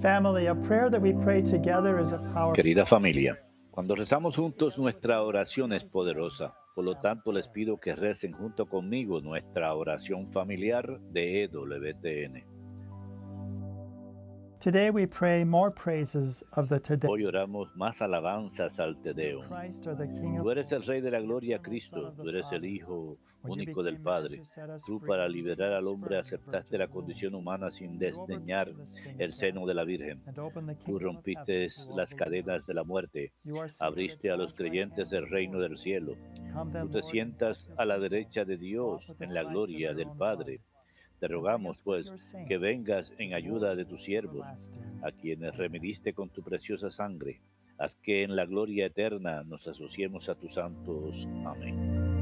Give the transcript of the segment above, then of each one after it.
Family, a prayer that we pray together is a powerful. Querida familia, cuando rezamos juntos nuestra oración es poderosa. Por lo tanto, les pido que recen junto conmigo nuestra oración familiar de EWTN. Today we pray more praises of the Te Deum. Hoy oramos más alabanzas al Te Deum. Christ or the King Tú of eres el Rey de la Gloria, Cristo. Tú eres el Hijo único del Padre. Tú, para liberar al hombre, aceptaste la condición humana sin desdeñar el seno de la Virgen. Tú rompiste las cadenas de la muerte. Abriste a los creyentes el reino del cielo. Tú te sientas a la derecha de Dios en la gloria del Padre. Te rogamos, pues, que vengas en ayuda de tus siervos, a quienes remediste con tu preciosa sangre. Haz que en la gloria eterna nos asociemos a tus santos. Amén.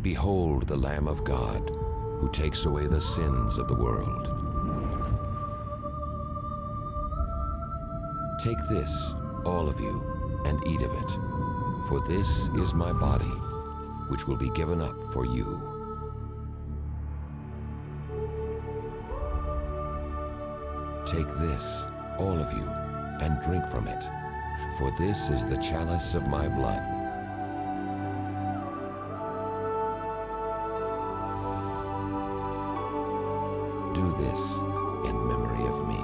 Behold the Lamb of God, who takes away the sins of the world. Take this, all of you, and eat of it, for this is my body, which will be given up for you. Take this, all of you, and drink from it, for this is the chalice of my blood. Do this in memory of me.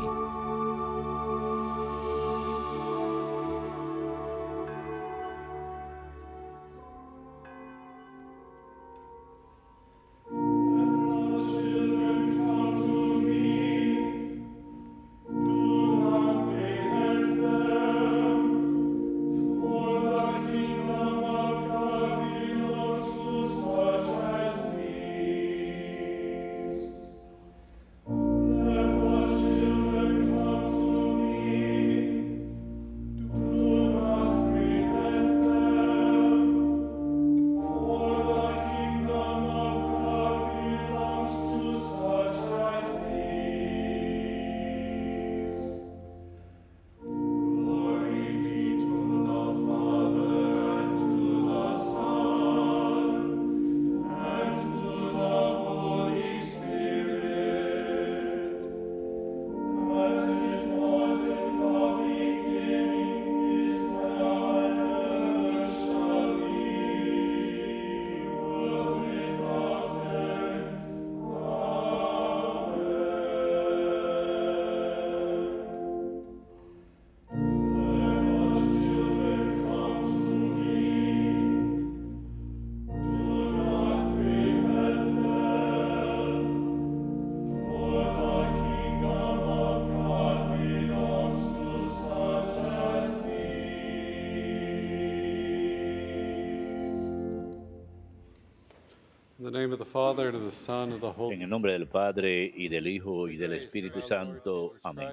En el nombre del Padre, y del Hijo, y del Espíritu Santo. Amén.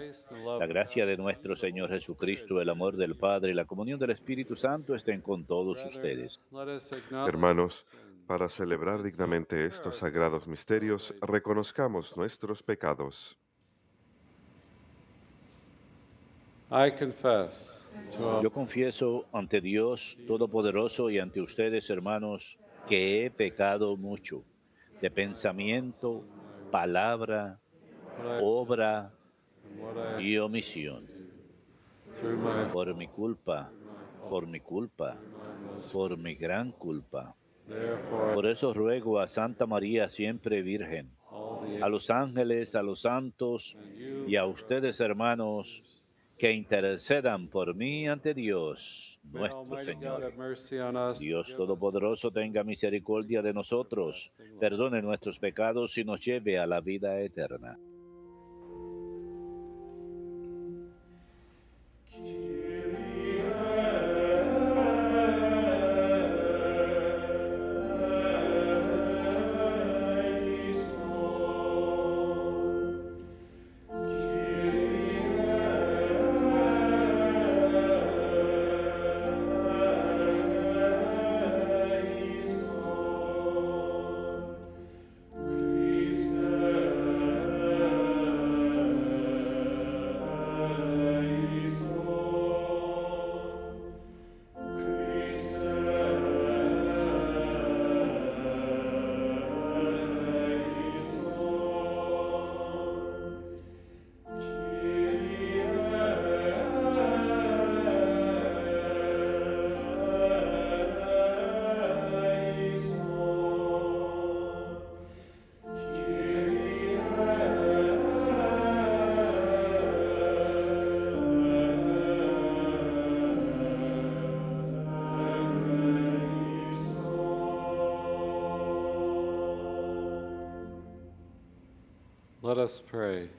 La gracia de nuestro Señor Jesucristo, el amor del Padre y la comunión del Espíritu Santo estén con todos ustedes. Hermanos, para celebrar dignamente estos sagrados misterios, reconozcamos nuestros pecados. Yo confieso ante Dios Todopoderoso y ante ustedes, hermanos, que he pecado mucho, de pensamiento, palabra, obra y omisión. Por mi culpa, por mi culpa, por mi gran culpa. Por eso ruego a Santa María, siempre Virgen, a los ángeles, a los santos y a ustedes, hermanos, que intercedan por mí ante Dios, nuestro Señor. Dios Todopoderoso tenga misericordia de nosotros, perdone nuestros pecados y nos lleve a la vida eterna. Let us pray.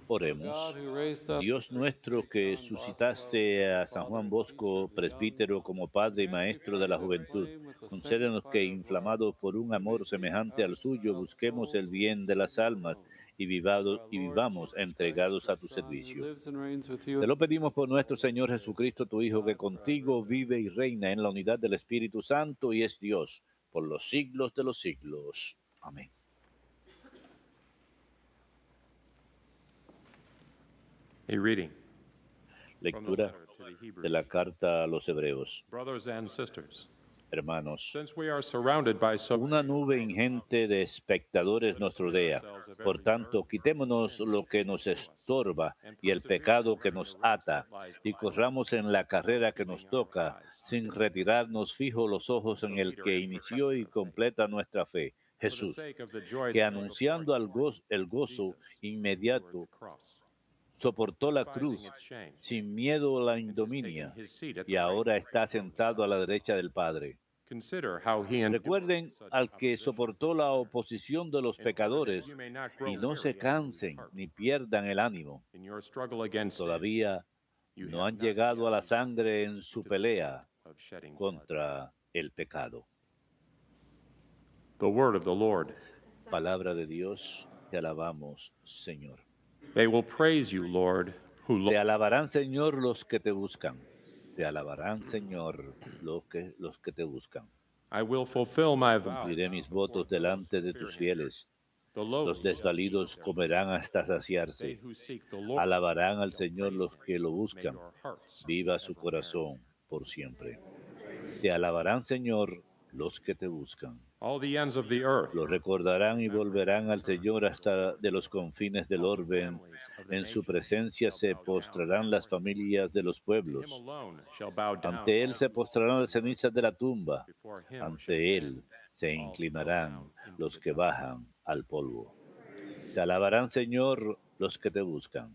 Oremos. God who raised up Dios the great nuestro saint que John Bosco, suscitaste a the San father Juan and Bosco, teacher of the young, presbítero como padre y grant we maestro de pray la that juventud, aflame with the concédenos que, sanctifier of love, inflamados por un we may amor seek semejante al suyo, our busquemos el souls and bien de serve las you almas alone. y, Through our y Lord vivamos Jesus Christ, entregados your a tu Son, who servicio. lives and reigns with you Te lo pedimos por nuestro in the Señor Spirit, Jesucristo, tu Hijo, que God forever contigo and ever. vive y reina en la unidad del Espíritu Santo y es Dios por los siglos de los siglos. Amén. A reading from the Lectura letter to the de Hebrews. la carta a los Hebreos. Brothers and sisters, Hermanos, since we are surrounded by so una nube ingente de espectadores nos rodea. Por tanto, quitémonos lo que nos estorba y el pecado que nos ata, y corramos en la carrera que nos toca, sin retirarnos fijo los ojos en el que inició y completa nuestra fe, Jesús, que anunciando el gozo inmediato, soportó la cruz sin miedo a la ignominia, y ahora está sentado a la derecha del Padre. Recuerden al que soportó la oposición de los pecadores y no se cansen ni pierdan el ánimo. Todavía no han llegado a la sangre en su pelea contra el pecado. The word of the Lord. Palabra de Dios, te alabamos, Señor. They will praise you, Lord, who Te alabarán, Señor, los que te buscan. Te alabarán, Señor, los que te buscan. I will fulfill my vows. Cumpliré mis votos delante de tus fieles. The Los lowly desvalidos comerán hasta they saciarse. who seek the Lord Alabarán al shall Señor praise los him. que lo May buscan. your hearts Viva be su ever corazón por siempre. Te alabarán, Señor, los que te buscan. merry. All the ends of the earth. Lo recordarán y volverán al Señor hasta de los confines del orbe. En su presencia se postrarán las familias de los To him pueblos. alone shall bow down. Ante Él se postrarán las cenizas de la tumba. Before him shall Ante Él bend se all who bow inclinarán down into los the que dust. bajan al polvo. Te alabarán, Señor, los que te buscan.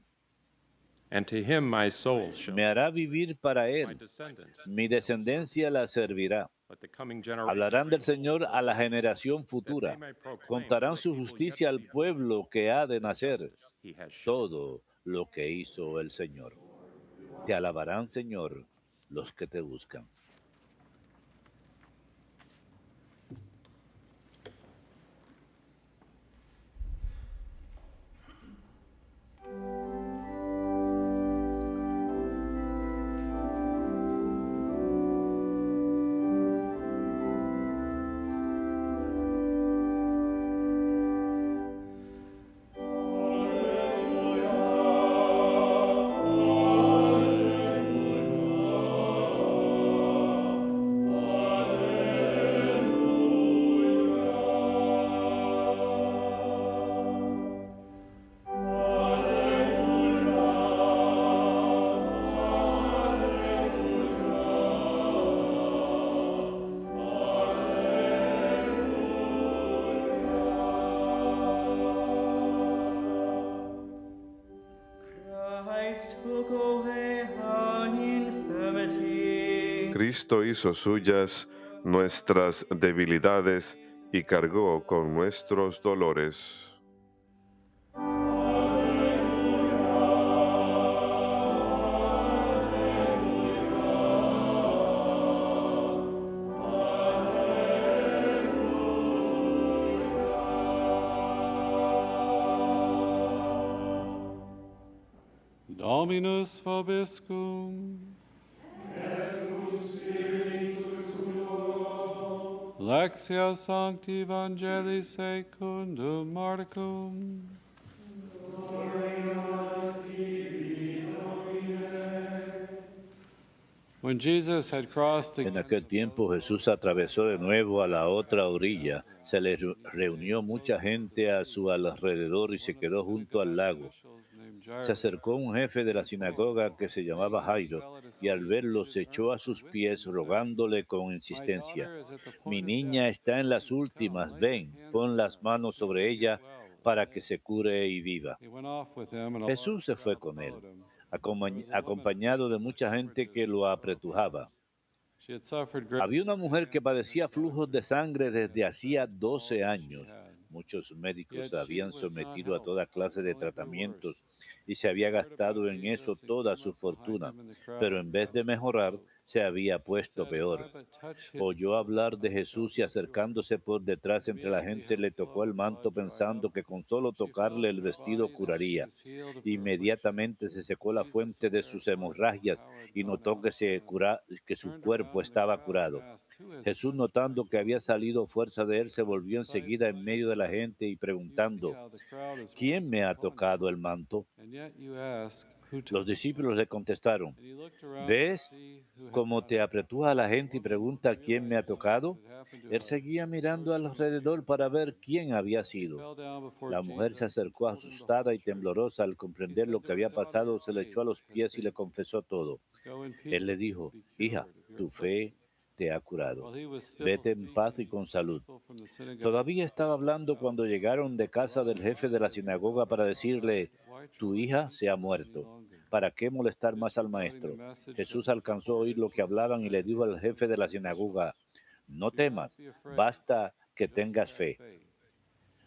And to him my soul shall. Me hará vivir para My Él. descendants. Mi descendencia la servirá. Let the coming generation Hablarán del Señor a la generación that futura. they may proclaim to Contarán the su people yet justicia to al be born pueblo que ha de the nacer. justice he has shown. Todo lo que hizo el Señor. Te alabarán, Señor, los que te buscan. Christ took away our infirmity. Cristo hizo suyas nuestras debilidades y cargó con nuestros dolores. Dominus vobiscum. Lectio Sancti Evangelii secundum Marcum. When Jesus had crossed En again aquel tiempo Jesús atravesó de nuevo a la otra orilla. Se le reunió mucha gente a su alrededor y se quedó junto al lago. Se acercó un jefe de la sinagoga que se llamaba Jairo y al verlo se echó a sus pies rogándole con insistencia: mi niña está en las últimas, ven, pon las manos sobre ella para que se cure y viva. Jesús se fue con él, acompañado de mucha gente que lo apretujaba. Había una mujer que padecía flujos de sangre desde hacía 12 años. Muchos médicos Yet la she habían was not sometido a helped, toda clase de only grew tratamientos worse. y se había She heard about gastado en eso Jesus and toda came su up behind fortuna, him in the pero crowd en and vez de touched his mejorar, robe. se había He puesto said, "If peor. I but touch his Oyó clothes, hablar de I shall Jesús y be healed." acercándose por detrás entre la Immediately gente her le tocó flow el of manto blood dried up. pensando que con solo She felt tocarle el in her vestido body that she curaría. was healed of her affliction. Inmediatamente se secó la Jesus, fuente de aware sus at once of hemorragias how had y gone notó out, que su turned cuerpo around in the estaba crowd and curado. asked, "Who has Jesús, touched my notando que había clothes?" salido fuerza de él, se His volvió enseguida disciples en said medio de to la him, gente y "You see preguntando, how the crowd is ¿quién pressing me ha upon you, tocado el manto? and yet you ask, 'Who Los touched me?'" discípulos le contestaron, And he looked around to ¿ves see who had cómo done te it. apretúa la The gente y woman, pregunta quién me ha realizing what tocado? had happened to Él her, seguía mirando approached him with alrededor tears in para her ver eyes. quién había She sido. fell down before La mujer se Jesus and acercó told him the whole asustada y truth. temblorosa al He comprender lo said que to her, había "Daughter, pasado, your se le echó a faith los has pies y le saved you. confesó todo. Go in Él le peace and dijo, be hija, cured of your tu affliction." fe te ha curado. While he was still Vete en paz y speaking, con the salud. people from the synagogue Todavía estaba official's hablando cuando house llegaron de casa del arrived jefe and de la said, "Your sinagoga daughter para has died. decirle, Why tu trouble the hija se ha teacher any muerto. longer?" ¿Para qué molestar más al Disregarding the maestro? message that Jesús was alcanzó a oír reported, lo que Jesus hablaban y said le to dijo the al jefe de la synagogue official, sinagoga, no "Do not temas, be afraid, basta que just tengas have fe. faith."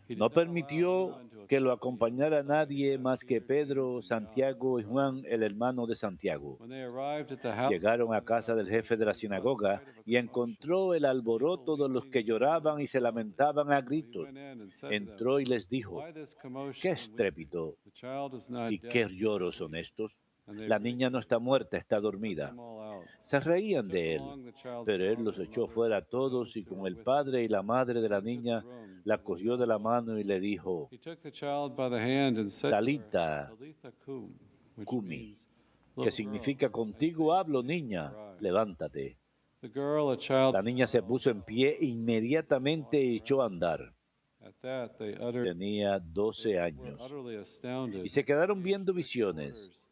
He did No not allow permitió anyone to que lo accompany him acompañara inside nadie except más que Peter, James, Pedro, and John, Santiago y his brother. Juan, el hermano de Santiago. When they arrived at the house of the Llegaron a casa synagogue del jefe de la official, he caught sinagoga sight of a y commotion, encontró el people alboroto de los weeping que and wailing lloraban y se loudly. lamentaban a So he gritos. went in and said to them, Entró y les dijo, "Why this ¿qué commotion and weeping? estrépito The child is not y dead, qué but lloros son asleep." estos? And they La niña no ridiculed está him. muerta, está He put dormida. them all out. Se He reían took de él, along the child's pero él los father and echó mother fuera a and todos those y who con were el with him, padre y la madre de and la entered the niña room la where the cogió de child la mano y was. le dijo, He took the child by the hand and said to her, Talita "Talitha cum," which Kumi, means, que "Little girl, significa I say contigo to hablo, you, niña, arise." levántate. The girl, a child La niña se fell, puso en pie e rose immediately, inmediatamente walking echó a around. andar. At that, Tenía they 12 were años utterly y astounded se and quedaron gave viendo strict visiones. orders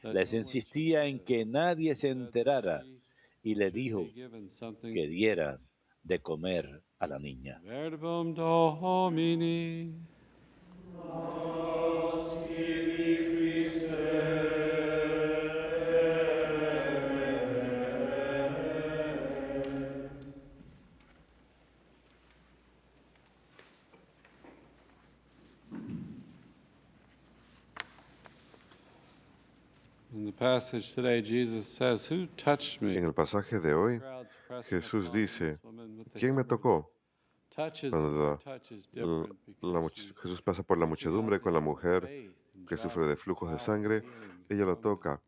that Les no one should know insistía en que this, nadie and se said that enterara she y le should be dijo given something que to eat. diera de comer a la niña. Verbum Domini. In the passage today, Jesus says, "Who touched me?" En el pasaje de hoy, Crowds pressing Jesús upon dice, this woman with the ¿quién me hemorrhage. tocó? Touch is, the Cuando word touch is different because she's Jesús pasa por la reaching out muchedumbre to con la him with mujer faith and que draws sufre de the flujos de power and sangre, healing ella lo from you. toca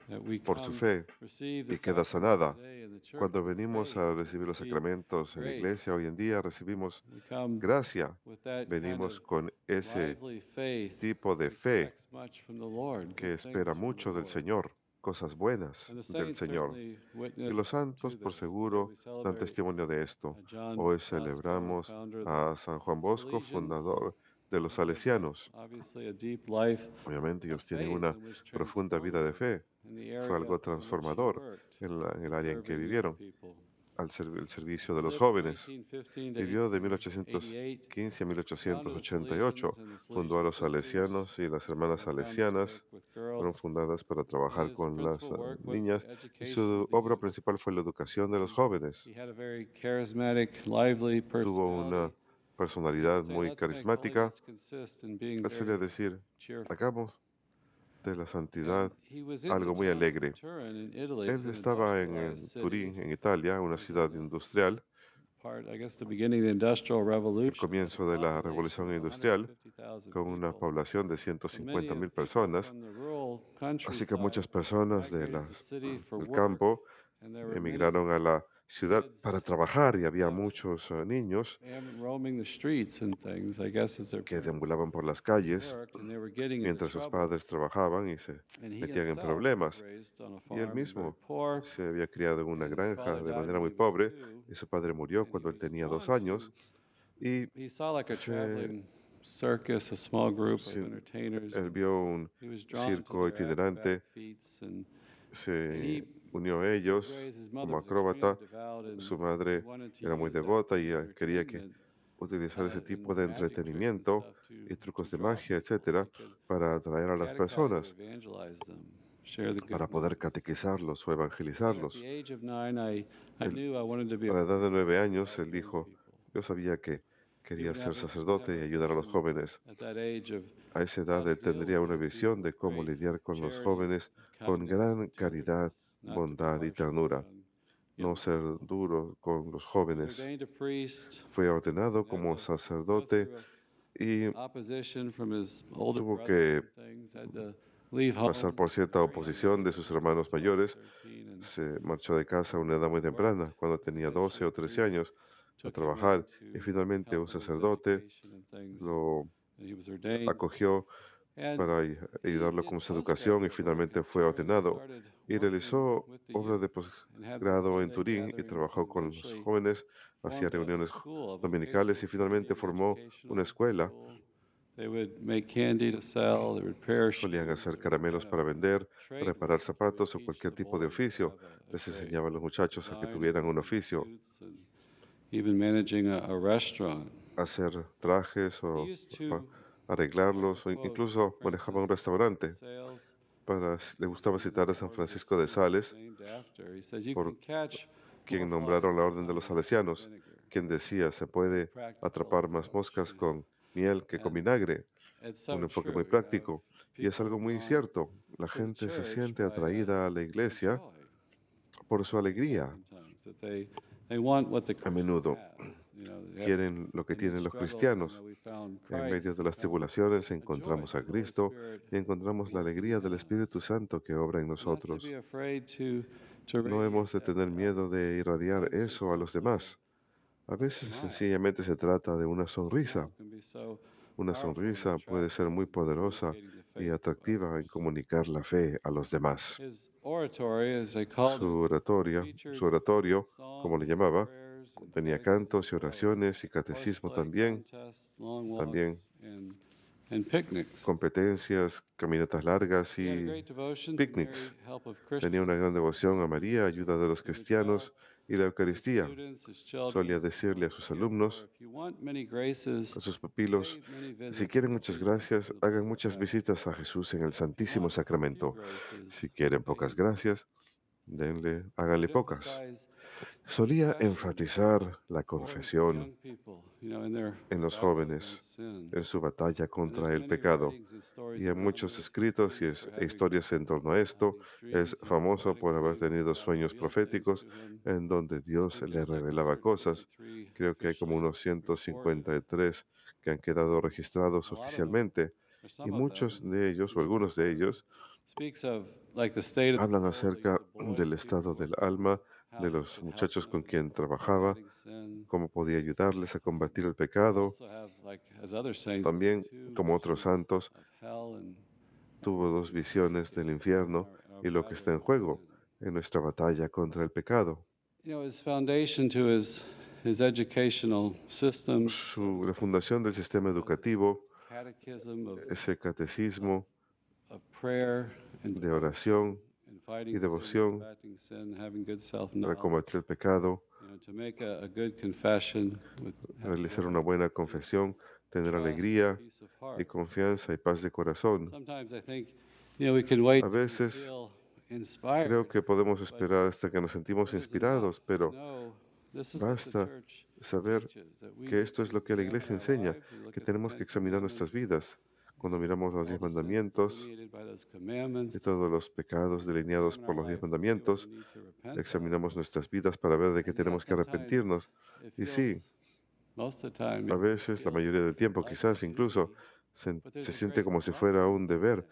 That we por su come fe receive y the queda sacraments sanada. today in the church Cuando with venimos faith a and recibir los receive sacramentos en la grace. iglesia hoy en día, recibimos We come gracia. with that kind Venimos of con ese lively faith tipo de that fe expects much from the Lord, que good espera things from the mucho del Lord. Señor, cosas buenas And the del saints Señor. certainly Y witness los santos, to por this. Today seguro, we dan celebrate testimonio de esto. John Hoy Bosco, celebramos founder of a the San Juan Bosco, Salesians, fundador de los who lived salesianos. obviously a deep life Obviamente of ellos tienen faith una and was profunda vida de transformative fe. in the Fue area algo in which he transformador worked, en el in área en que serving young vivieron, people. el servicio He de los lived from jóvenes. 1815 to Vivió de 1888, 1815 a founded the 1888. Salesians and the Fundó a Salesian los Sisters, salesianos y las hermanas were founded to salesianas. work with Fueron girls. fundadas para trabajar His con las principal work was niñas the y education su of the obra youth. principal fue la educación de los jóvenes. He had a very charismatic, lively Tuvo una personality. He would personalidad say, muy "Let's make carismática. holiness consist in being Él solía very decir, cheerful." hagamos de la And santidad he was in the algo muy town of alegre. Turin in Italy. It Él was an estaba industrialized en city. Turín, en Italia, una It was in ciudad the industrial, part, I guess, the beginning of the Industrial el Revolution, with a comienzo de la population revolución of industrial, 150,000 con una people. población de So many 150.000 of the people personas. from the rural Así que countryside muchas personas migrated to the city for del work, campo and there were many emigraron a la ciudad para kids trabajar y había left muchos niños roaming the streets and things, I guess, as their que parents deambulaban por las calles worked, and they were getting into mientras sus trouble. padres trabajaban y se And he metían en himself was problemas. raised on a Y él farm and very mismo poor, se había criado en una and his granja father de died manera when muy he was pobre 2, y su padre murió and he cuando él was tenía 2 drawn años to, y he saw like a se, traveling circus, a small group of se- entertainers. él and vio un he was drawn to circo their itinerante, acrobatic feats, and se he unió a was ellos raised, his mother como was extremely acróbata. devout, and Su he madre wanted to era muy use that devota for y quería que entertainment, utilizar ese tipo de and magic tricks and entretenimiento stuff y to trucos de draw magia, people, so etcétera, he could para atraer a las catechize or personas, evangelize them, share the para good poder news. catequizarlos o He said, "At evangelizarlos. the age of 9, I Él, knew I wanted to be a a la edad de priest 9 and años, love él young dijo, people." yo sabía que quería ser sacerdote y ayudar a los jóvenes. A esa edad él tendría una visión de cómo lidiar con los jóvenes con gran caridad, bondad y ternura, no ser duro con los jóvenes. Fue ordenado como sacerdote y tuvo que pasar por cierta oposición de sus hermanos mayores. Se marchó de casa a una edad muy temprana, cuando tenía 12 o 13 años, a trabajar, y finalmente un sacerdote lo acogió para ayudarlo con su educación y finalmente fue ordenado y realizó obras de posgrado en Turín y trabajó con los jóvenes, hacía reuniones dominicales y finalmente formó una escuela. Solían hacer caramelos para vender, reparar zapatos o cualquier tipo de oficio. Les enseñaba a los muchachos a que tuvieran un oficio, hacer trajes o arreglarlos, o incluso manejaba un restaurante. Le gustaba citar a San Francisco de Sales, por quien nombraron la Orden de los Salesianos, quien decía, se puede atrapar más moscas con miel que con vinagre. Un enfoque muy práctico. Y es algo muy cierto. La gente se siente atraída a la iglesia por su alegría. A menudo quieren lo que tienen los cristianos. En medio de las tribulaciones encontramos a Cristo y encontramos la alegría del Espíritu Santo que obra en nosotros. No hemos de tener miedo de irradiar eso a los demás. A veces sencillamente se trata de una sonrisa. Una sonrisa puede ser muy poderosa y atractiva en comunicar la fe a los demás. Su oratorio, como le llamaba, tenía cantos y oraciones y catecismo también competencias, caminatas largas y picnics. Tenía una gran devoción a María, ayuda de los cristianos y la Eucaristía. Solía decirle a sus alumnos, a sus pupilos, si quieren muchas gracias, hagan muchas visitas a Jesús en el Santísimo Sacramento. Si quieren pocas gracias, háganle pocas. Solía enfatizar la confesión en los jóvenes, en su batalla contra el pecado. Y en muchos escritos e historias en torno a esto, es famoso por haber tenido sueños proféticos en donde Dios le revelaba cosas. Creo que hay como unos 153 que han quedado registrados oficialmente. Y muchos de ellos, o algunos de ellos, hablan acerca del estado del alma de los muchachos con quien trabajaba, cómo podía ayudarles a combatir el pecado. También, como otros santos, tuvo dos visiones del infierno y lo que está en juego en nuestra batalla contra el pecado. La fundación del sistema educativo, ese catecismo de oración y devoción para combatir el pecado, realizar una buena confesión, tener alegría y confianza y paz de corazón. A veces creo que podemos esperar hasta que nos sentimos inspirados, pero basta saber que esto es lo que la Iglesia enseña, que tenemos que examinar nuestras vidas. Cuando miramos los 10 mandamientos y todos los pecados delineados por los 10 mandamientos, examinamos nuestras vidas para ver de qué tenemos que arrepentirnos. Y sí, a veces, la mayoría del tiempo, quizás incluso, se siente como si fuera un deber,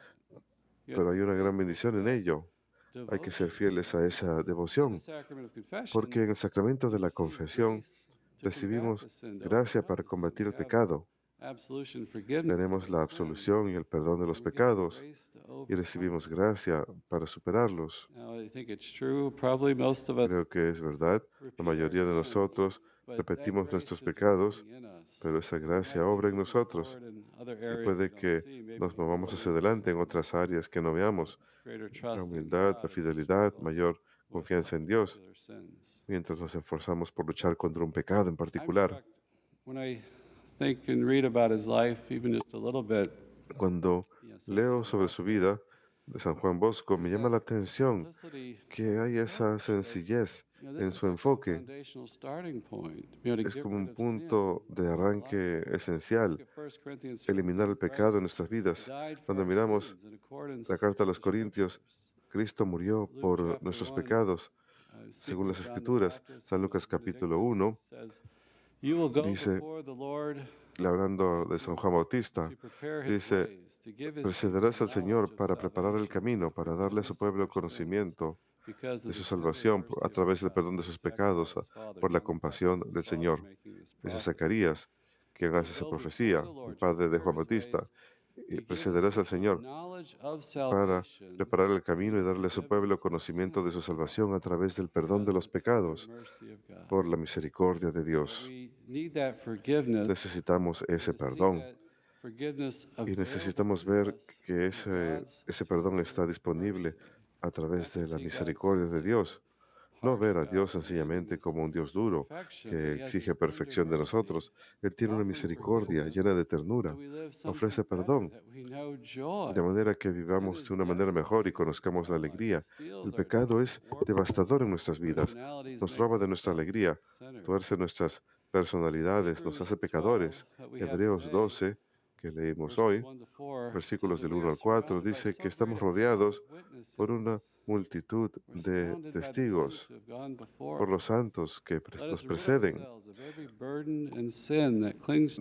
pero hay una gran bendición en ello. Hay que ser fieles a esa devoción, porque en el sacramento de la confesión recibimos gracia para combatir el pecado. Tenemos la absolución y el perdón de los pecados y recibimos gracia para superarlos. Creo que es verdad. La mayoría de nosotros repetimos nuestros pecados, pero esa gracia obra en nosotros y puede que nos movamos hacia adelante en otras áreas que no veamos. La humildad, la fidelidad, mayor confianza en Dios, mientras nos esforzamos por luchar contra un pecado en particular. Cuando leo sobre su vida, de San Juan Bosco, me llama la atención que hay esa sencillez en su enfoque. Es como un punto de arranque esencial, eliminar el pecado en nuestras vidas. Cuando miramos la carta a los Corintios, Cristo murió por nuestros pecados, según las Escrituras. San Lucas capítulo 1 dice, hablando de San Juan Bautista, dice, precederás al Señor para preparar el camino, para darle a su pueblo conocimiento de su salvación a través del perdón de sus pecados, por la compasión del Señor. Dice Zacarías, quien hace esa profecía, el padre de Juan Bautista, y precederás al Señor para preparar el camino y darle a su pueblo conocimiento de su salvación a través del perdón de los pecados, por la misericordia de Dios. Necesitamos ese perdón y necesitamos ver que ese perdón está disponible a través de la misericordia de Dios. No ver a Dios sencillamente como un Dios duro que exige perfección de nosotros. Él tiene una misericordia llena de ternura, ofrece perdón, de manera que vivamos de una manera mejor y conozcamos la alegría. El pecado es devastador en nuestras vidas, nos roba de nuestra alegría, tuerce nuestras personalidades, nos hace pecadores. Hebreos 12, que leímos hoy, versículos del 1 al 4, dice que estamos rodeados por una multitud de testigos, por los santos que nos preceden.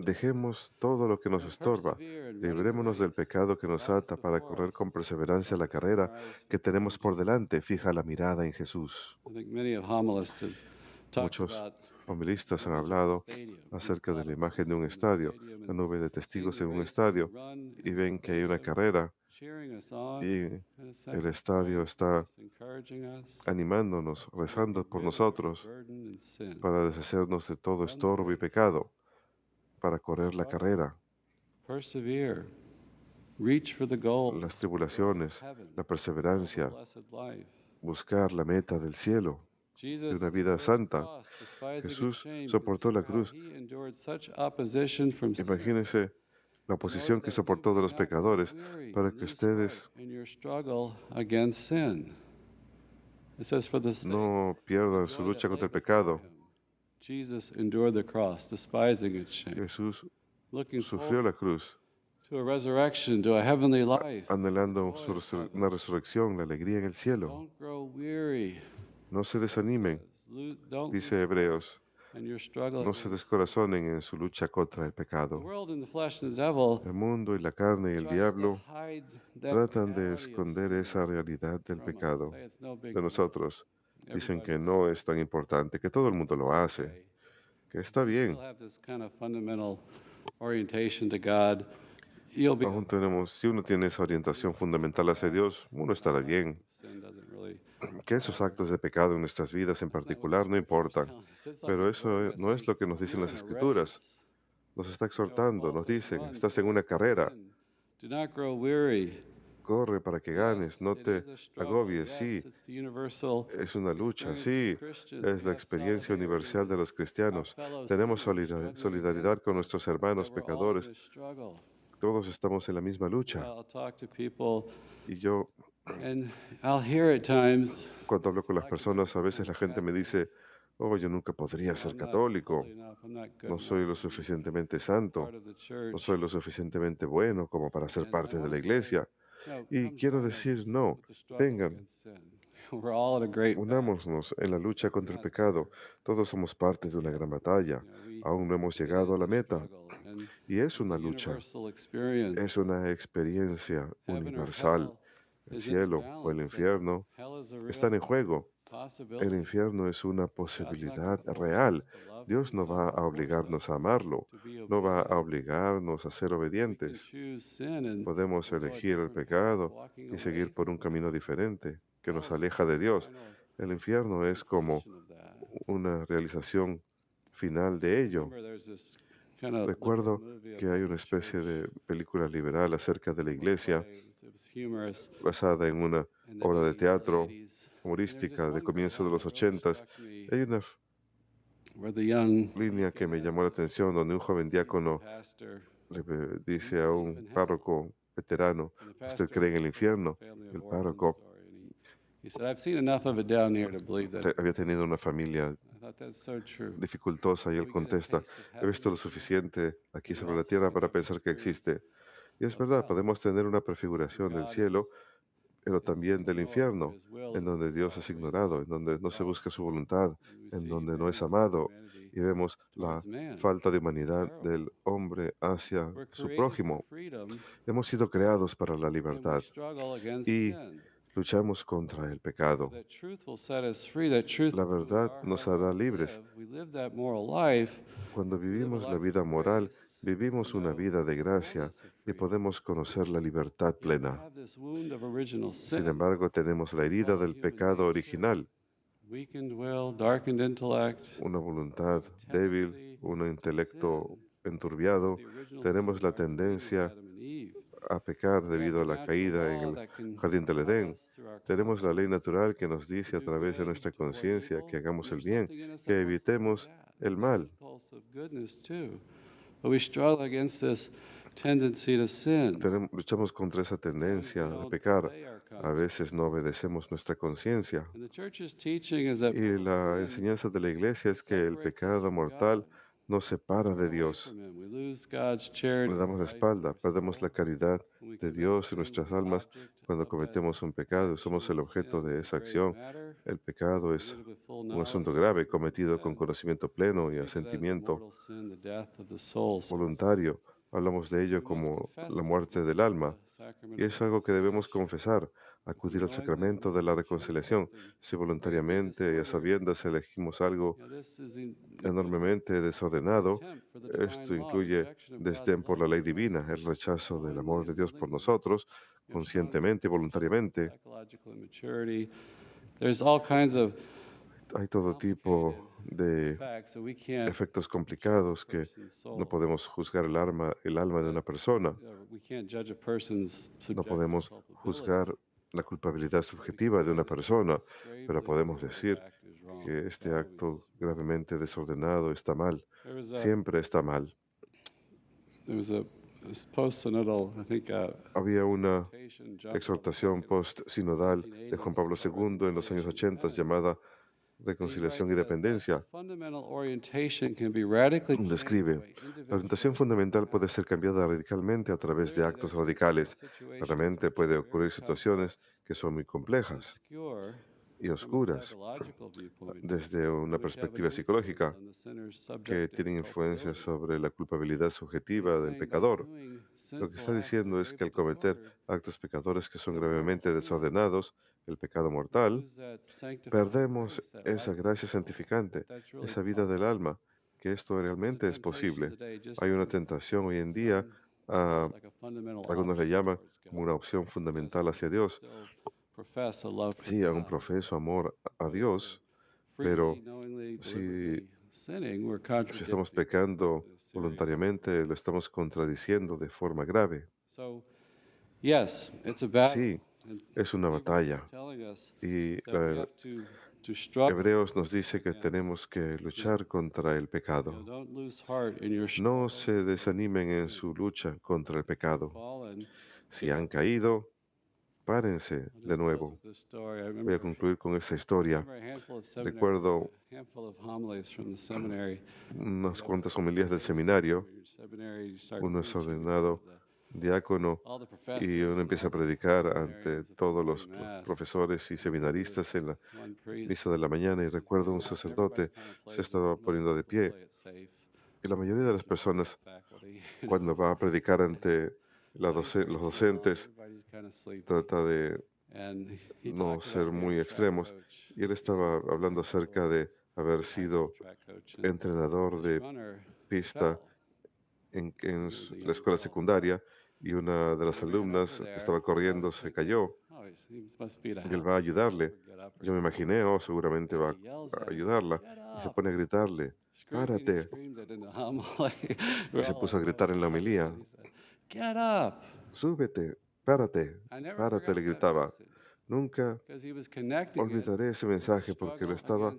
Dejemos todo lo que nos estorba, librémonos del pecado que nos ata para correr con perseverancia la carrera que tenemos por delante. Fija la mirada en Jesús. Muchos homilistas han hablado acerca de la imagen de un estadio, la nube de testigos en un estadio, y ven que hay una carrera y el estadio está animándonos, rezando por nosotros para deshacernos de todo estorbo y pecado, para correr la carrera. Las tribulaciones, la perseverancia, buscar la meta del cielo, de una vida santa. Jesús soportó la cruz. Imagínense la oposición que soportó de los pecadores para que ustedes no pierdan su lucha contra el pecado. Jesús sufrió la cruz, anhelando una resurrección, la alegría en el cielo. No se desanimen, dice Hebreos. No se descorazonen en su lucha contra el pecado. El mundo y la carne y el diablo tratan de esconder esa realidad del pecado de nosotros. Dicen que no es tan importante, que todo el mundo lo hace, que está bien. Aún tenemos, si uno tiene esa orientación fundamental hacia Dios, uno estará bien. Que esos actos de pecado en nuestras vidas en particular no importan, pero eso no es lo que nos dicen las Escrituras. Nos está exhortando, nos dicen, estás en una carrera, corre para que ganes, no te agobies. Sí, es una lucha, sí, es la experiencia universal de los cristianos. Tenemos solidaridad con nuestros hermanos pecadores. Todos estamos en la misma lucha. Y yo, cuando hablo con las personas, a veces la gente me dice, oh, yo nunca podría ser católico, no soy lo suficientemente santo, no soy lo suficientemente bueno como para ser parte de la iglesia. Y quiero decir, no, vengan, unámonos en la lucha contra el pecado. Todos somos parte de una gran batalla. Aún no hemos llegado a la meta. Y es una lucha, es una experiencia universal. El cielo o el infierno están en juego. El infierno es una posibilidad real. Dios no va a obligarnos a amarlo, no va a obligarnos a ser obedientes. Podemos elegir el pecado y seguir por un camino diferente que nos aleja de Dios. El infierno es como una realización final de ello. Recuerdo que hay una especie de película liberal acerca de la iglesia basada en una obra de teatro humorística de comienzo de los 80s. Hay una línea que me llamó la atención donde un joven diácono le dice a un párroco veterano, And the ¿usted pastor cree en el infierno? family of El orphans párroco story, and he said, I've seen enough of it down here to believe that. había tenido una familia I thought that's so true. dificultosa y él We get a contesta, taste of he visto lo heaven, suficiente aquí and we sobre la also tierra can para have an pensar que experience existe. Y es of verdad, hell. podemos tener una prefiguración del God cielo, pero también del ignored, where infierno, his will en is donde Dios sought, es where he's ignorado, not en donde no se developed. busca su voluntad, And we en see donde no es man's amado, inhumanity y vemos la towards man. falta de humanidad Terrible. del hombre hacia We're su created for prójimo. freedom, Hemos sido creados para la and we libertad struggle against y sin. luchamos contra el But pecado. that truth will set us free. That truth La of who we verdad are, nos how we hará want to libres. live. We live that moral life. Cuando We live a vivimos la life vida of moral, grace. vivimos We una know vida de the gracia fullness of y freedom. podemos conocer la libertad Yet we plena. have this wound of original Sin sin. embargo, tenemos la herida Fallen del human pecado nature, original, weakened will, darkened intellect, una voluntad a débil, tendency un to intelecto sin. enturbiado. The original sin Tenemos of the la Garden of Eden with tendencia Adam and Eve. a pecar We have debido the a la natural caída en law el that can jardín del tell Edén. us through our Tenemos la ley conscience natural que nos to dice a do través de good, nuestra to avoid conciencia que evil. hagamos el There's bien, something in us that que wants to do evitemos that. el There's an mal. impulse of goodness too. But we struggle against this tendency to sin. Luchamos contra esa Sometimes we tendencia de don't pecar. obey our A veces conscience. no obedecemos nuestra conciencia. And the church's teaching is that Y mortal la sin enseñanza de la iglesia es que el separates us pecado from mortal God. nos separa We de turn away Dios. from Him. We lose God's charity, Le His damos la life in espalda, our perdemos la soul. caridad When we de commit Dios en sin, nuestras we're the almas object cuando of that cometemos un pecado y action. somos el And objeto sin de is a esa grave acción. matter. El pecado es Committed with full un knowledge asunto of grave original cometido con sin. conocimiento pleno We y speak of that as the asentimiento mortal sin, the death of the soul. So voluntario. Hablamos de ello we must como confess la it. muerte Let's del go to alma. the sacrament Y of es algo que debemos reconciliation. confesar, If we acudir al knowingly sacramento de la choose reconciliación. something Si gravely voluntariamente y a disordered, sabiendas elegimos algo this is the enormemente desordenado, contempt for the divine esto law, incluye rejection of desdén God's por la love ley for divina, us, el rechazo del knowingly amor de and Dios por willingly. nosotros, Strong conscientemente y temptation, voluntariamente. psychological immaturity. There's all kinds of Hay todo tipo complicated de facts that we can't efectos judge a complicados que person's soul. no podemos juzgar el alma de una persona. We can't judge a person's No subjective podemos culpability. juzgar la culpabilidad But we can subjetiva de say una that persona, this pero gravely podemos disordered decir act is wrong. que It's este always acto gravemente desordenado está mal. There was Siempre está mal. a post-synodal, I think, Había una exhortation, John Paul exhortación II, post-sinodal de Juan Pablo II en los años 80 llamada Reconciliación y Dependencia. Describe, la orientación fundamental puede ser cambiada radicalmente a través de actos radicales. Claramente puede ocurrir situaciones que son muy complejas y oscuras desde una perspectiva psicológica, que tienen influencia sobre la culpabilidad subjetiva del pecador. Lo que está diciendo es que al cometer actos pecadores que son gravemente desordenados, el pecado mortal, perdemos esa gracia santificante, esa vida del alma, que esto realmente es posible. Hay una tentación hoy en día, algunos le llaman como una opción fundamental hacia Dios. Sí, aún profeso amor a Dios, pero si estamos pecando voluntariamente, lo estamos contradiciendo de forma grave. Sí, es una batalla. Y Hebreos nos dice que tenemos que luchar contra el pecado. No se desanimen en su lucha contra el pecado. Si han caído, párense de nuevo. Voy a concluir con esta historia. Recuerdo unas cuantas homilías del seminario. Uno es ordenado diácono y uno empieza a predicar ante todos los profesores y seminaristas en la misa de la mañana, y recuerdo un sacerdote se estaba poniendo de pie, y la mayoría de las personas cuando va a predicar ante los docentes trata de no ser muy extremos, y él estaba hablando acerca de haber sido entrenador de pista en la escuela secundaria, y una de las alumnas que estaba corriendo se cayó y él va a ayudarle. Yo me imaginé, seguramente va a ayudarla, y se pone a gritarle, párate. Y se puso a gritar en la homilía, súbete, párate, párate, le gritaba. Nunca olvidaré ese mensaje porque lo estaba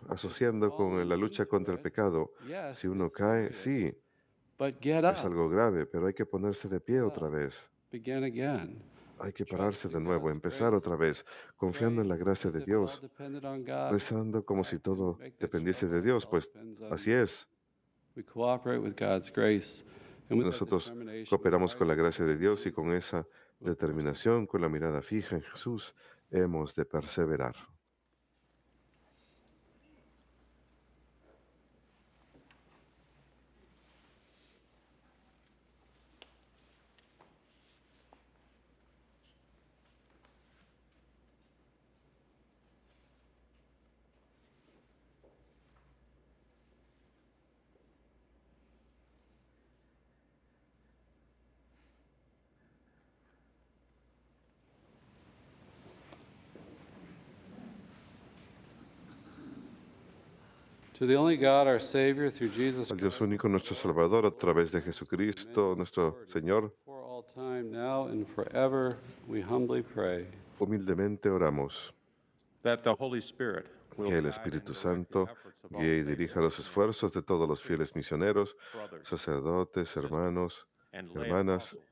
asociando con la lucha contra el pecado. Si uno cae, sí, But get Es up, algo grave, pero hay que ponerse de pie otra vez. begin again. Hay que pararse de nuevo, empezar otra vez, confiando en la gracia de Dios, rezando como si todo dependiese de Dios, pues así es. We cooperate with God's grace, and with that Nosotros determination, cooperamos con la we gracia de Dios y rise con esa with determinación, con la mirada fija en Jesús, hemos de perseverar. To the only God, our Savior, through Jesus Al Dios Christ, único, nuestro Salvador, a través de Jesucristo, nuestro Señor, for all time, now and forever, we humbly pray. humildemente oramos that the Holy Spirit will que el guide Espíritu and direct the Santo efforts of all guíe y dirija los faithful esfuerzos de todos los fieles misioneros, brothers, sacerdotes, sisters, hermanos, and lay hermanas apostles,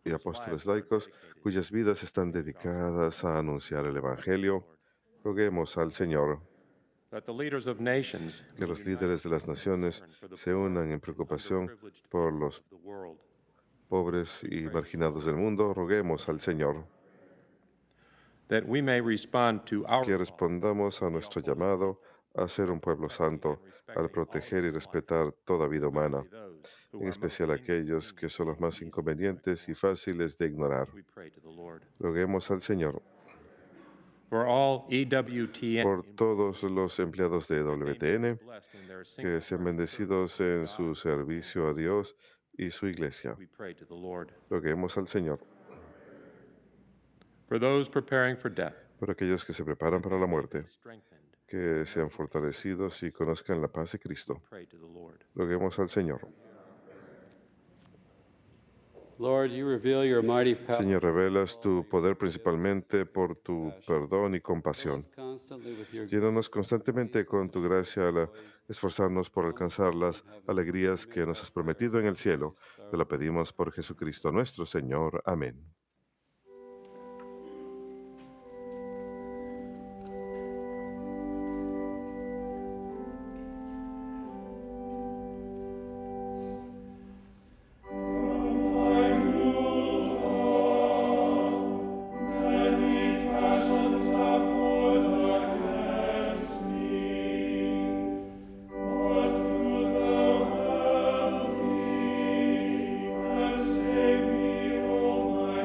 y whose apóstoles lives are laicos, dedicated cuyas vidas están dedicadas a anunciar el Evangelio. Roguemos al Señor that the leaders of nations que be los united líderes de las in naciones concern for the se poor unan en and preocupación underprivileged por people los of the world, pobres y marginados del mundo. Roguemos al Señor that we may respond to our que call respondamos a nuestro llamado a ser un pueblo santo, al proteger y respetar toda vida humana, especially those who en are most especial aquellos que son los más inconvenientes y fáciles de ignorar. we pray to the Lord. Roguemos al Señor For all EWTN por todos los empleados de WTN blessed in their que single sean service bendecidos to en su God, servicio a Dios y su iglesia. we pray to the Lord. Roguemos al Señor For those preparing for death, por aquellos que se preparan para la muerte, strengthened, que sean fortalecidos y conozcan la paz de Cristo. pray to the Lord. Roguemos al Señor. Lord, you reveal your mighty power. Señor, revelas tu poder principalmente por tu perdón y Fill compasión. us constantly with your Llénanos grace, constantemente con tu gracia al esforzarnos por alcanzar las alegrías que nos has prometido en el cielo. Te lo pedimos por Jesucristo nuestro Señor. Amén. Save me, O my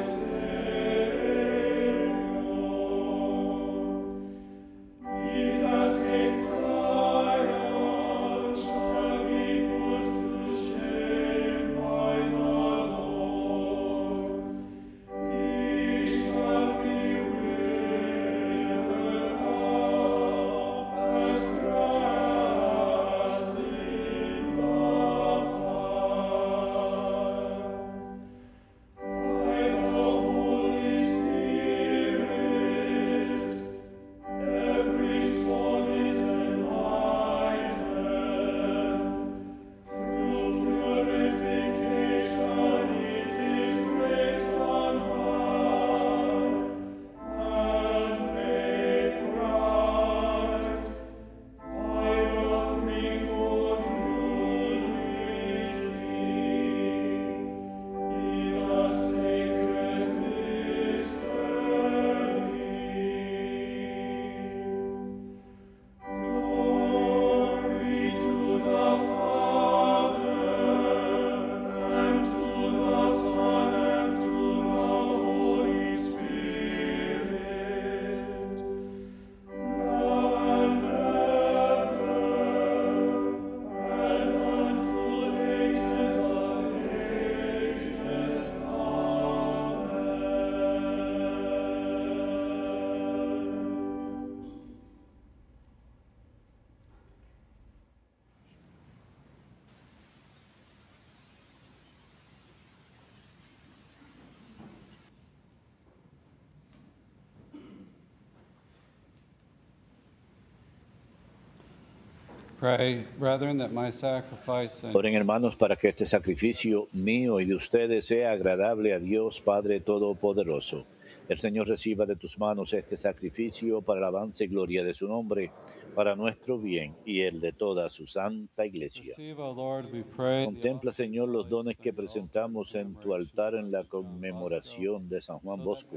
Pray, brethren, that my sacrifice and Oren, hermanos, para que este sacrificio mío y de ustedes sea agradable a Dios Padre Todopoderoso. El Señor reciba de tus manos este sacrificio para la alabanza y gloria de su nombre, para nuestro bien y el de toda su santa iglesia. receive, O Lord, we pray, Contempla, Señor, los dones que presentamos en tu altar en la conmemoración de San Juan Bosco.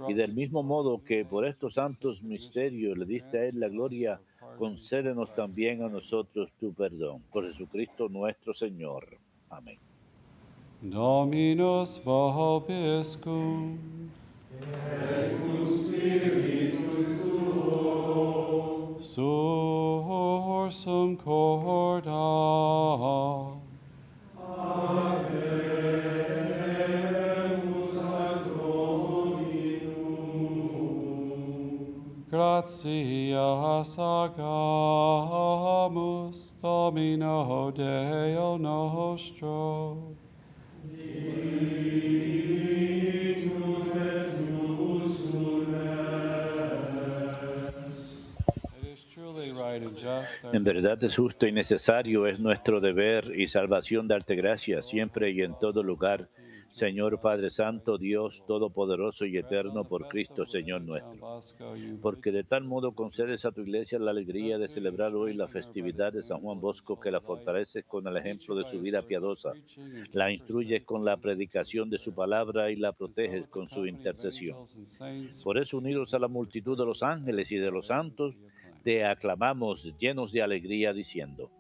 Y del mismo modo que por estos santos misterios le diste a él la gloria, concédenos también a nosotros tu perdón. Por Jesucristo nuestro Señor. Amén. Dominus vobiscum. Sursum corda. Gratias agamus Domino Deo nostro. It is truly right and just, En verdad es justo y necesario, es nuestro deber y salvación darte gracias siempre y en todo lugar, Señor Padre Santo, Dios Todopoderoso y Eterno, por Cristo, Señor nuestro. Porque de tal modo concedes a tu iglesia la alegría de celebrar hoy la festividad de San Juan Bosco, que la fortaleces con el ejemplo de su vida piadosa, la instruyes con la predicación de su palabra y la proteges con su intercesión. Por eso, unidos a la multitud de los ángeles y de los santos, te aclamamos llenos de alegría, diciendo: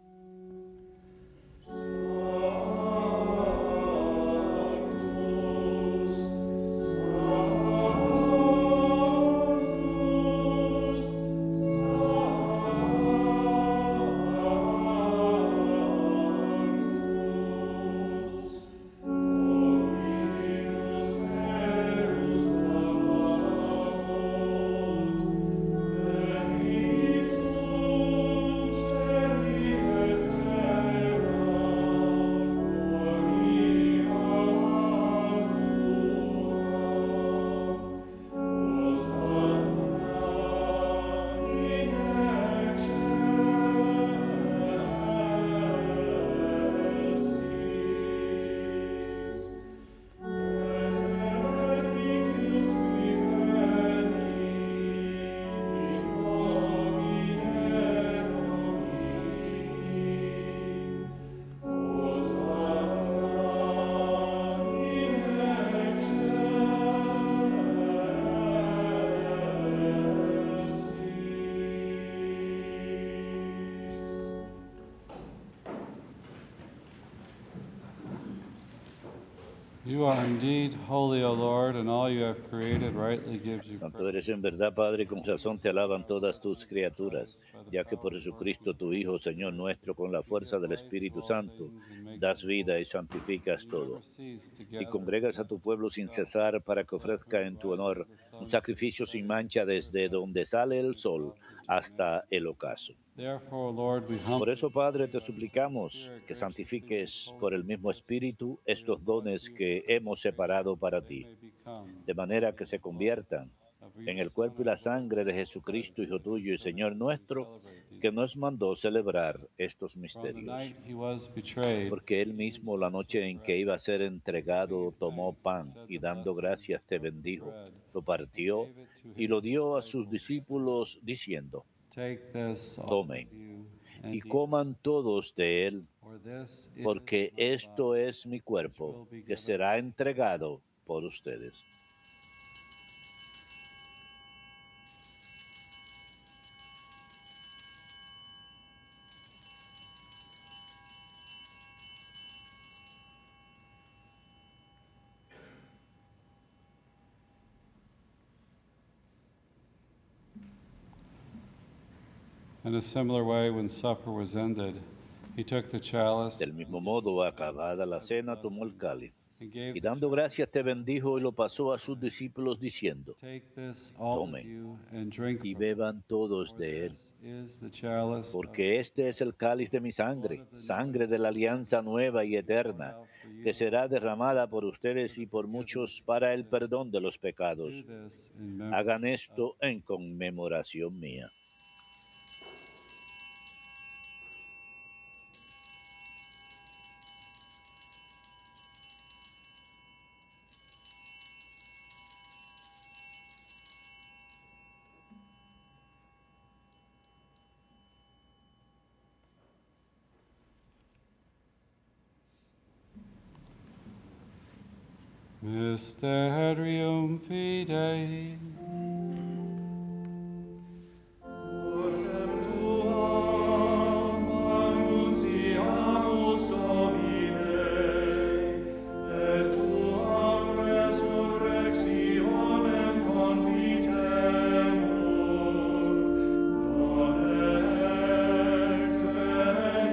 You are indeed holy, O Lord, and all you have created rightly gives you Santo praise. eres en verdad, Padre, con razón te alaban todas tus criaturas, ya que por Jesucristo tu Hijo, Señor nuestro, con la fuerza del Espíritu Santo, das vida y santificas todo. Y congregas a tu pueblo sin cesar para que ofrezca en tu honor un sacrificio sin mancha desde donde sale el sol hasta el ocaso. Therefore, Lord, we Por humbly eso, Padre, te suplicamos que santifiques por el mismo Espíritu estos dones que hemos separado para ti, de manera que se conviertan en el cuerpo y la sangre de Jesucristo, Hijo tuyo y Señor nuestro, que nos mandó celebrar estos misterios. Porque Él mismo, la noche en que iba a ser entregado, tomó pan y dando gracias te bendijo, lo partió y lo dio a sus discípulos diciendo: tomen y coman todos de él, porque esto es mi cuerpo, que será entregado por ustedes. In a similar way, when supper was ended, he took the chalice Del mismo modo, acabada la cena, tomó el cáliz, and gave y the dando gracias te bendijo y lo pasó a sus discípulos diciendo: Take this, all of tomen you, and drink y from it, beban todos for de él, this is the chalice of porque este es el cáliz de mi sangre, sangre de la alianza nueva y eterna, que será derramada por ustedes y por muchos para el perdón de los Do pecados. this in memory Hagan esto en conmemoración mía. Mysterium Fidei. Ortem tuam annunciamus, Domine, et tuam resurrectionem confitemur, donec venias.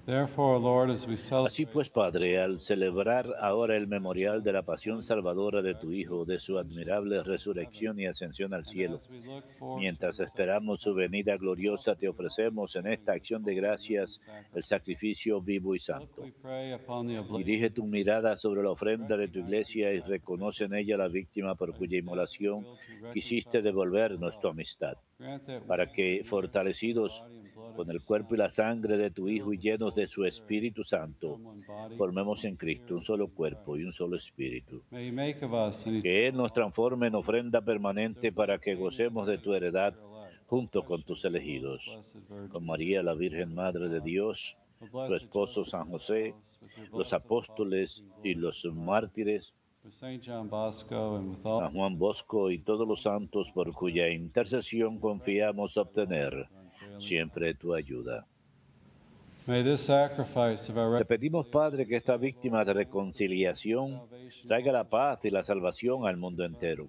Therefore, Lord, as we Así celebrate pues, Padre, al celebrar ahora el memorial de la pasión salvadora de tu Hijo, de su admirable resurrección y ascensión al and cielo, as we look forward to mientras the esperamos su venida gloriosa, te ofrecemos en esta acción de gracias el sacrificio vivo y look, santo. we pray upon the Dirige tu mirada sobre la ofrenda de tu iglesia y reconoce en ella la víctima por cuya inmolación quisiste devolvernos tu amistad, grant that para we, que, fortalecidos con el cuerpo y la sangre de tu Hijo y llenos de su Espíritu Santo, formemos en Cristo un solo cuerpo y un solo espíritu. may you make of us an Que Él nos transforme en ofrenda permanente para que gocemos de tu heredad junto con tus elegidos, con María, la Virgen Madre de Dios, su esposo San José, los apóstoles y los mártires, with Saint John Bosco and with all San Juan Bosco y todos los santos por cuya intercesión confiamos obtener siempre tu ayuda. may this sacrifice of our Te pedimos, Padre, que esta víctima de reconciliación traiga la paz y la salvación al mundo entero.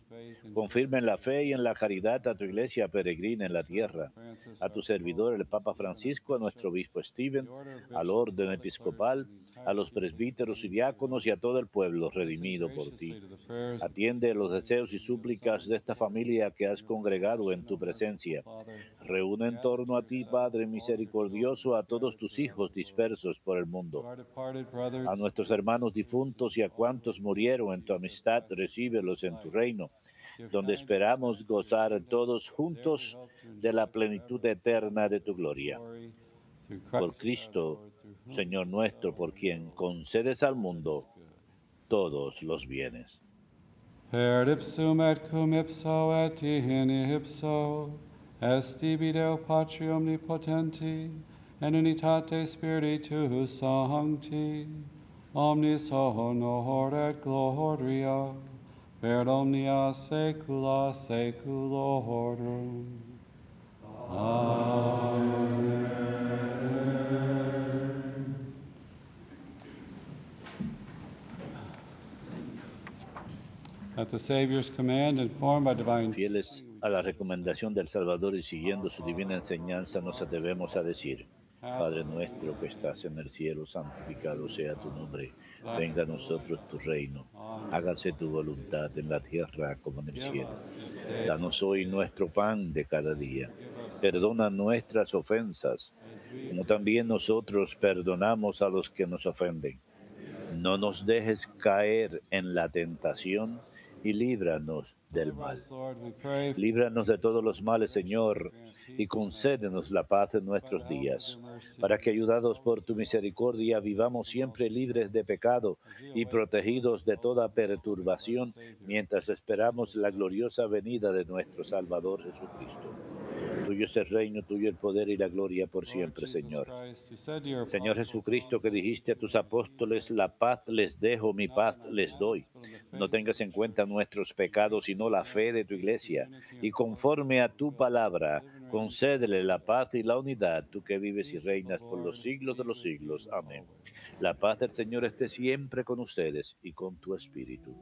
Confirme en la fe y en la caridad a tu iglesia peregrina en la tierra, a tu servidor el Papa Francisco, a nuestro obispo Stephen, al orden episcopal, a los presbíteros y diáconos y a todo el pueblo redimido por ti. Atiende los deseos y súplicas de esta familia que has congregado en tu presencia. Reúne en torno a ti, Padre misericordioso, a todos tus hijos dispersos por el mundo. A nuestros hermanos difuntos y a cuantos murieron en tu amistad, recíbelos en tu reino, donde esperamos gozar todos juntos de la plenitud eterna de tu gloria. Por Cristo, Señor nuestro, por quien concedes al mundo todos los bienes. Per ipsum et cum ipso et in ipso, esti Deo Patri omnipotenti, en unitate Spiritus Sancti, omnis honor et gloria, per omnia saecula saeculorum. Amen. At the Savior's command, informed by divine Fieles a la recomendación del Salvador y siguiendo su divina enseñanza, nos atrevemos a decir: Padre nuestro que estás en el cielo, santificado sea tu nombre. Venga a nosotros tu reino. Hágase tu voluntad en la tierra como en el cielo. Danos hoy nuestro pan de cada día. Perdona nuestras ofensas, como también nosotros perdonamos a los que nos ofenden. No nos dejes caer en la tentación y líbranos del mal. Líbranos de todos los males, Señor, y concédenos la paz en nuestros días, para que, ayudados por tu misericordia, vivamos siempre libres de pecado y protegidos de toda perturbación, mientras esperamos la gloriosa venida de nuestro Salvador Jesucristo. Tuyo es el reino, tuyo el poder y la gloria por siempre, Señor. Señor Jesucristo, que dijiste a tus apóstoles: la paz les dejo, mi paz les doy. No tengas en cuenta nuestros pecados, sino la fe de tu iglesia. Y conforme a tu palabra, concédele la paz y la unidad, tú que vives y reinas por los siglos de los siglos. Amén. La paz del Señor esté siempre con ustedes y con tu espíritu.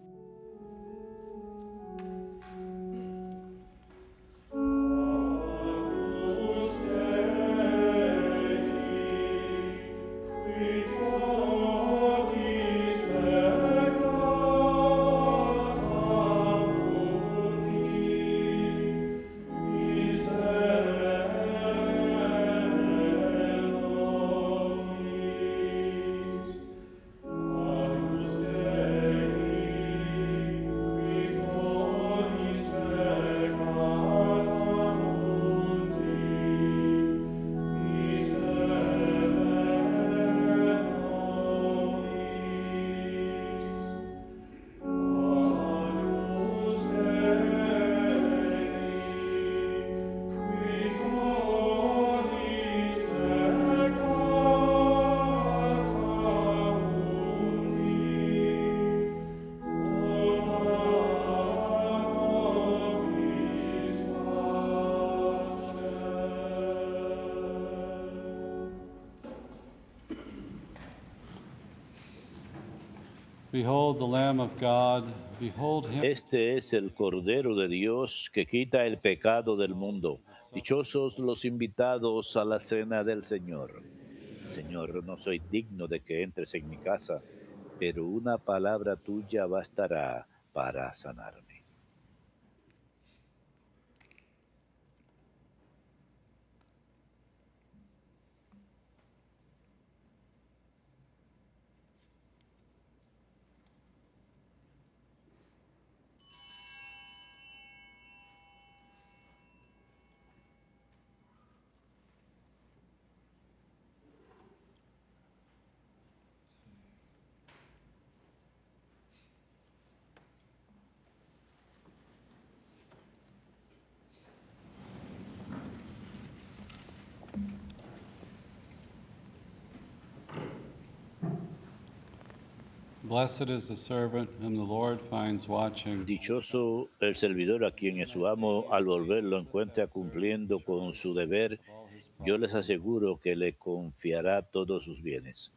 Behold the Lamb of God, behold him. Este es el Cordero de Dios que quita el pecado del mundo. Dichosos los invitados a la cena del Señor. Señor, no soy digno de que entres en mi casa, pero una palabra tuya bastará para sanarme. Blessed is the servant whom the Lord finds watching. Dichoso el servidor a quien su amo al volverlo encuentra cumpliendo con su deber. Yo les aseguro que le confiará todos sus bienes.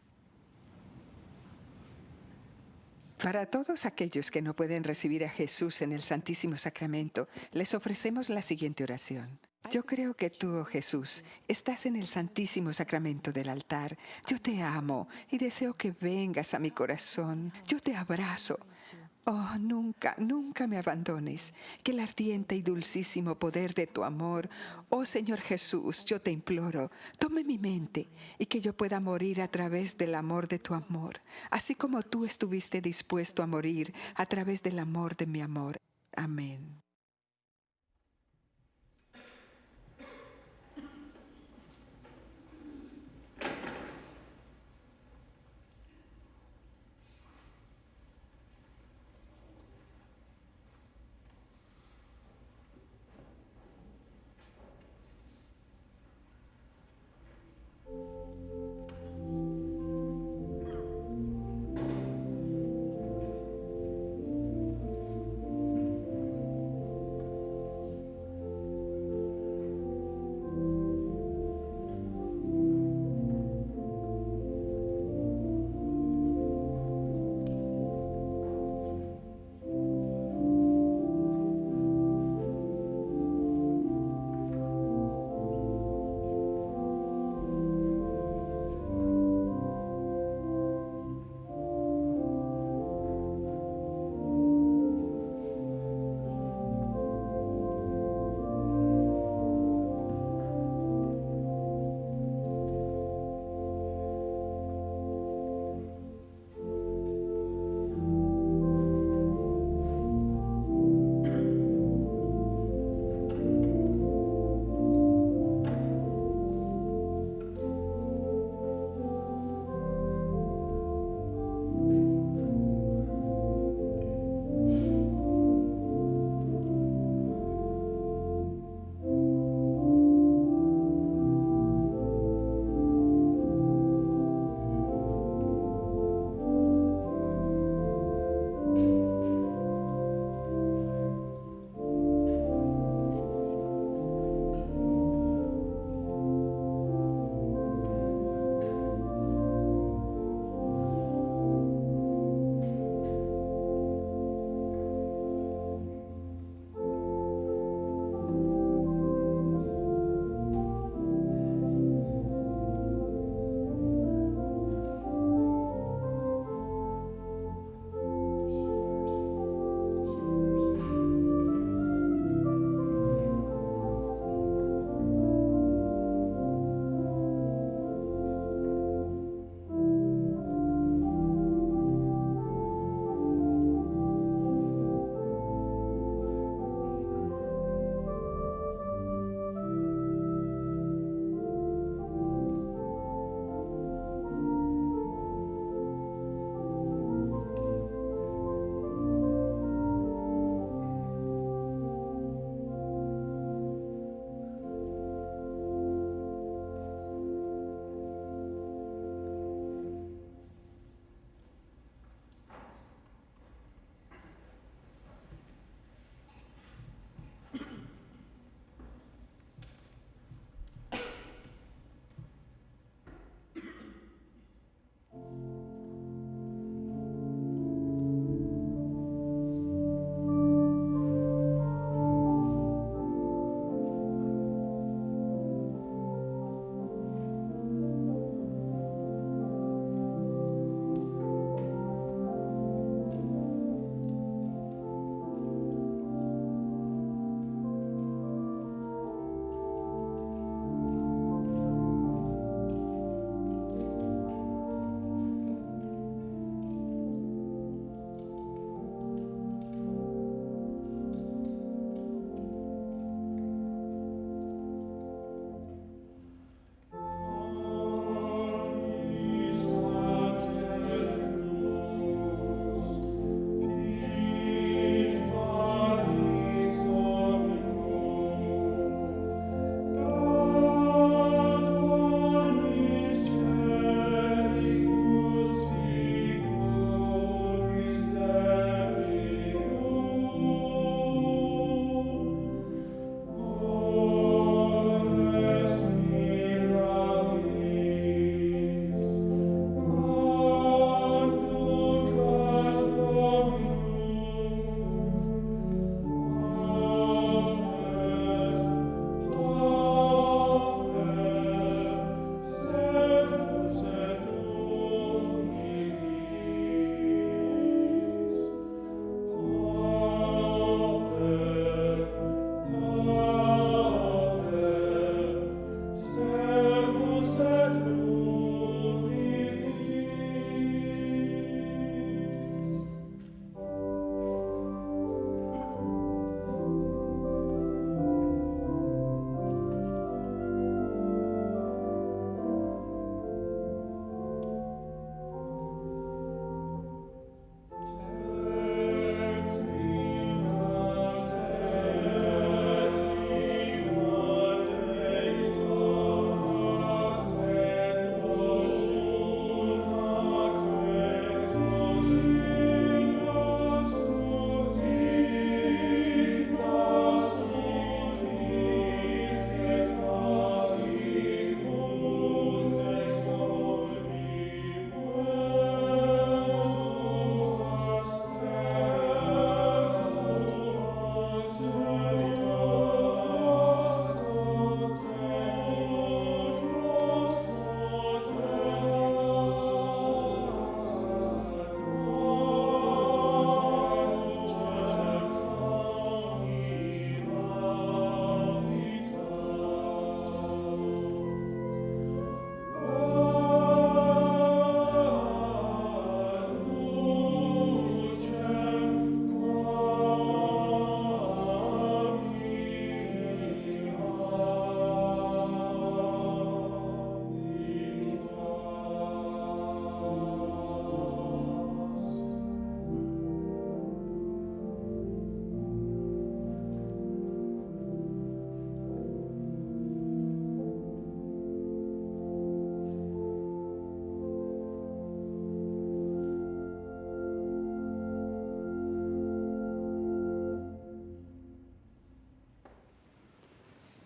Para todos aquellos que no pueden recibir a Jesús en el Santísimo Sacramento, les ofrecemos la siguiente oración. Yo creo que tú, oh Jesús, estás en el Santísimo Sacramento del altar. Yo te amo y deseo que vengas a mi corazón. Yo te abrazo. Oh, nunca, nunca me abandones. Que el ardiente y dulcísimo poder de tu amor, oh Señor Jesús, yo te imploro, tome mi mente y que yo pueda morir a través del amor de tu amor, así como tú estuviste dispuesto a morir a través del amor de mi amor. Amén.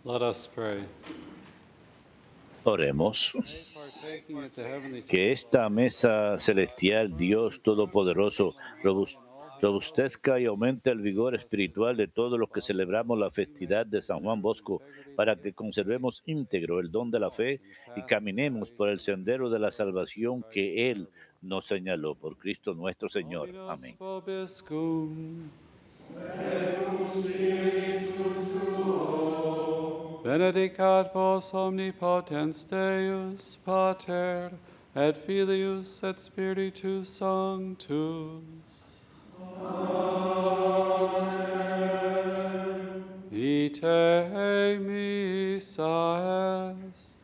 Let us pray. Oremos. Partaking at the heavenly Que esta mesa celestial, Dios Todopoderoso, robustezca y aumente el vigor espiritual de todos los que celebramos la festividad de San Juan Bosco, para que conservemos íntegro el don de la fe y caminemos por el sendero de la salvación que Él nos señaló. Por Cristo nuestro Señor. Amén. Benedicat vos omnipotens Deus, Pater, et Filius, et Spiritus Sanctus. Amen. Ite missa est.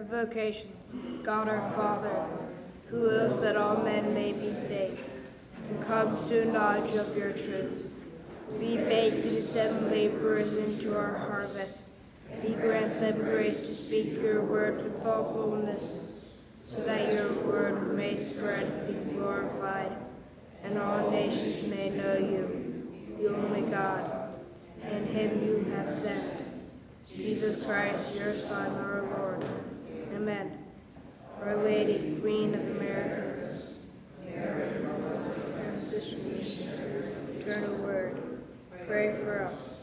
Vocations, God our Father, who wills that all men may be saved, and comes to a knowledge of your truth. We beg you to send laborers into our harvest. We grant them grace to speak your word with all boldness, so that your word may spread and be glorified, and all nations may know you, the only God, and him you have sent, Jesus Christ, your Son, our Lord. Amen. Our Lady, Queen of Americans, Mary, Mother of Francis, Eternal Word, pray for us.